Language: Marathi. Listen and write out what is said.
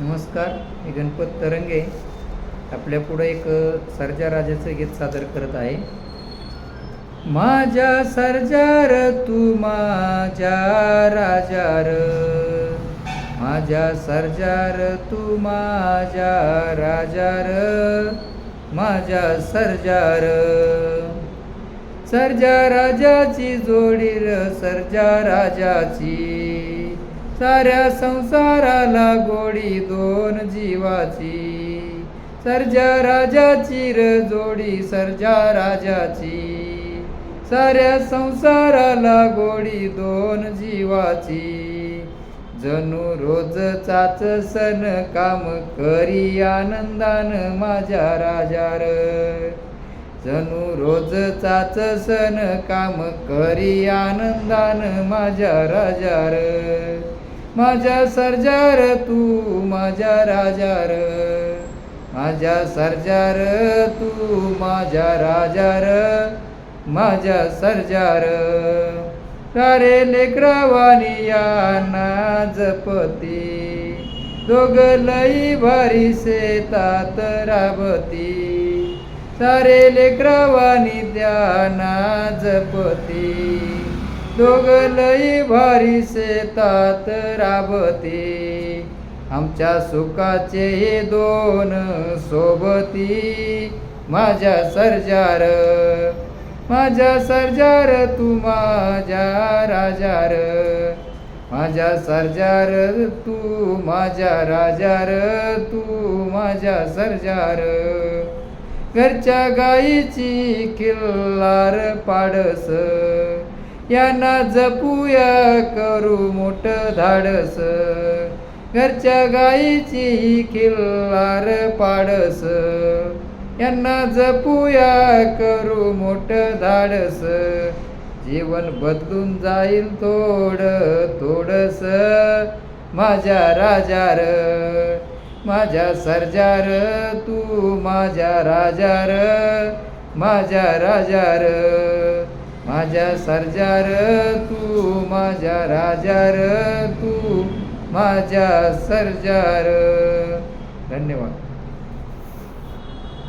नमस्कार, मी गणपत तरंगे आपल्या पुढे एक सर्जा राजाचं गीत सादर करत आहे. माझ्या सर्जार तू माझ्या राजार, माझ्या सर्जार तू माझ्या राजार, माझ्या सर्जार. सर्जा राजाची जोडी सर्जा राजाची, साऱ्या संसाराला गोडी दोन जीवाची. सर्जा राजाची जोडी सर्जा राजाची, साऱ्या संसाराला गोडी दोन जीवाची. जणू रोजचाच सण काम करी आनंदान माझ्या राजार, जणू रोजचाच सण काम करी आनंदान माझ्या राजार. माझ्या सर्जार तू माझ्या राजार, माझ्या सर्जार तू माझ्या राजार, माझ्या सर्जार. सारे लेकरावानी यांना जपती, दोघं लई भारी शेतात राबती. सारे लेकरावानी त्यांना जपती, दोघं लई भारी शेतात राबती. आमच्या सुखाचे हे दोन सोबती, माझ्या सर्जार, माझ्या सर्जार तू माझ्या राजार, माझ्या सर्जार तू माझ्या राजार, तू माझ्या सर्जार. घरच्या गाईची किल्लार पाडस, यांना जपूया करू मोठं धाडस. घरच्या गाईची किल्लार पाडस, यांना जपूया करू मोठं धाडस. जीवन बदलून जाईल थोडं थोडस, माझ्या राजार, माझ्या सर्जार तू माझ्या राजार, माझ्या राजार. माझ्या सर्जार तू माझ्या राजार, तू माझ्या सर्जार. धन्यवाद.